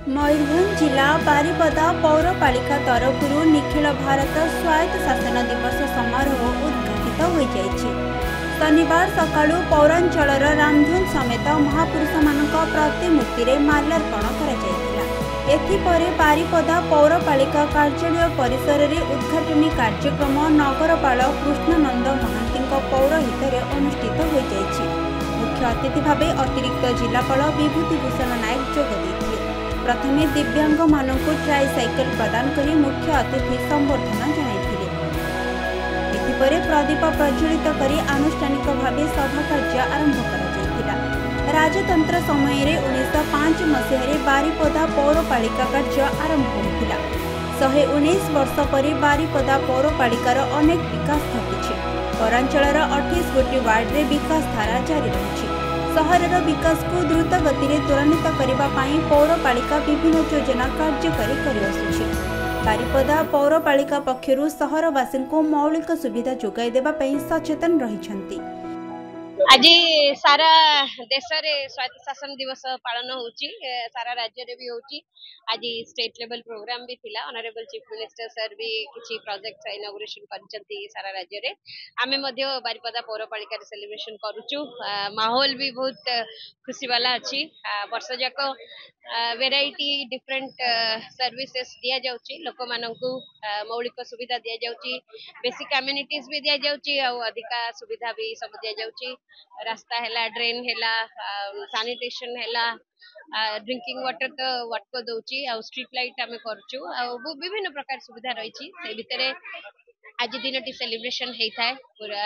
मयूरभंज जिला बारिपदा पौरपालिका तरफ निखिल भारत स्वायत्त शासन दिवस समारोह उद्घाटित हो जाइछि। शनिवार सकाळु पौरांचल रामधन समेत महापुरुष मानक प्रतिमूर्ति रे माल्यार्पण करा जायतिला। एथिपरे बारिपदा पौरपालिका कार्यालय परिसर रे उद्घाटनी कार्यक्रम नगरपाल कृष्णानंद महांती पौरोहित अनुष्ठित हो जाइछि। मुख्य अतिथि भावे अतिरिक्त जिलापाल विभूतिभूषण नायक जोग देथिले। प्रथमे दिव्यांग मानकु ट्राइसाइकल प्रदान करी मुख्य अतिथि संबर्धना जणाइथिले। एथिपरे प्रदीप प्रज्वलित करी आनुष्ठानिक भावे सभा कार्य आरंभ करा जायतिला। राजतंत्र समय रे 1905 मसीह बारिपदा पौरपालिका कार्य आरंभ होइतिला। 119 वर्ष पर बारिपदा पौरपालिकार अनेक विकास घटिछि। पौरांचल 28 गोटी वार्ड रे विकास धारा जारी रही। सहरर विकास को द्रुत गति में त्वरान्वित करने पौरपालिका विभिन्न योजना कार्यकारी कर बारिपदा पौरपालिका पक्षरु सहरवासी को मौलिक सुविधा जोगाई देबा पई सचेतन रहिछंती। आज सारा देश रे स्वायत्त शासन दिवस पालन होची, सारा राज्य रे भी होची। आज स्टेट लेवल प्रोग्राम भी थिला। ऑनरेबल चीफ मिनिस्टर सर भी किछि प्रोजेक्ट इनॉग्रेशन करचंती सारा राज्य रे। आमे मध्य बारिपदा पौरपालिका रे सेलिब्रेशन करूचु। माहौल भी बहुत खुशी वाला अछि। वर्ष जाक वेराइटी डिफरेंट सर्विसेस दिया जाउची। लोक माननकु मौलिक सुविधा दिया जाउची, बेसिक कम्युनिटीज भी दिया जाउची आ अधिका सुविधा भी सब दिया जाउची। रास्ता हैला, ड्रेन हैला, सैनिटेशन हैला, ड्रिंकिंग वाटर तो वाटको दउची आ स्ट्रीट लाइट आमे करचु आ विभिन्न प्रकार सुविधा रहिछि। से भितरे आज दिनटी सेलिब्रेशन हेई थाए। पूरा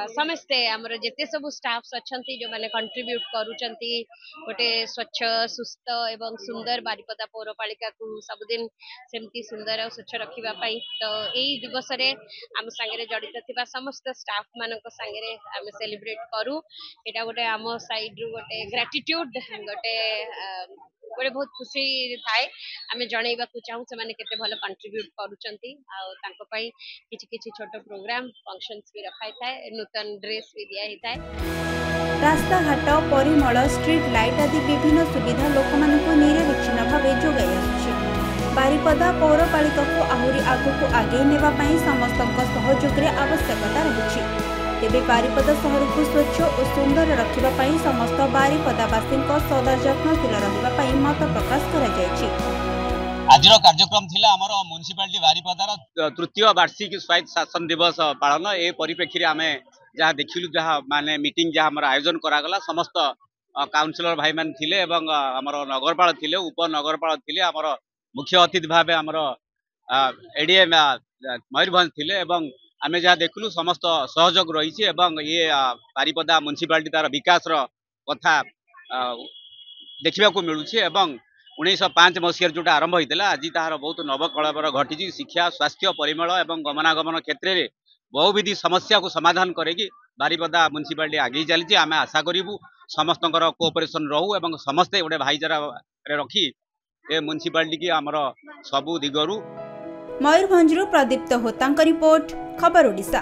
समस्ते हमर जेते सब स्टाफ्स अछंती जो माने कंट्रीब्यूट करूचंती गोटे स्वच्छ सुस्थ एवं सुंदर बारिपदा पौरपालिका को सबदिन सेमती सुंदर और स्वच्छ रखिबा पई। तो एई दिवस रे हम संगे जड़ित थिबा समस्त स्टाफ मानक संगे हम सेलिब्रेट करू। एटा गोटे आम साइड रु गोटे ग्रेटिट्यूड गोटे बहुत खुशी थाए। आम जनइबा को चाहू से माने केते भलो कंट्रीब्यूट करूचंती आ तांको पई किछि किछि छोटो प्रोग्राम फंक्शंस भी रखाई थाए, नूतन ड्रेस भी दिया ही थाए। रास्ता घाट परिमल स्ट्रीट लाइट आदि विभिन्न सुविधा लोकमानंकु निरविच्छिन्न भावे जोगाई आसुछि। बारिपदा पौरपालिका को आहुरी आगकु आगे नेबा पई समस्तक सहयोग रे आवश्यकता रहिछि। तेबे बारिपदा शहर को स्वच्छ और सुंदर रखिबा पई समस्त बारिपदावासी सदा यत्नशील रहिबा पई मत प्रकाश करा जायछि। आज कार्यक्रम थिला हमर म्युनिसिपालिटी बारिपदार तृतीय वार्षिक स्वायत्त शासन दिवस पालन। ए परिप्रेक्षी आमे जहाँ देखिलु जहाँ माने मीटिंग जहाँ हमर आयोजन करा गला समस्त काउंसिलर भाई मान थिले एवं हमर नगरपाल थिले, उप नगरपाल थिले, हमर मुख्य अतिथि भावे हमर एडीएम मयूरभंज थिले एवं आमे जहाँ देखलु समस्त सहयोग रही एवं ये बारिपदा म्युनिसिपालिटी तार विकास कथा देखा मिलूँ। एवं 1905 मसीह जोटा आरंभ होता आज तार बहुत नवकलबर घटी। शिक्षा, स्वास्थ्य, परिमल एवं गमनागमन क्षेत्र में बहुविधि समस्या को समाधान करेगी बारिपदा म्युनिसिपालिटी आगे चली। आम आशा करूँ समस्त कोऑपरेशन रहू एवं समस्ते गोटे भाईचारा रखी ए म्युनिसिपालिटी की आमर सबु दिगरु। मयूरभंज प्रदीप्त होता रिपोर्ट, खबर ओडिशा।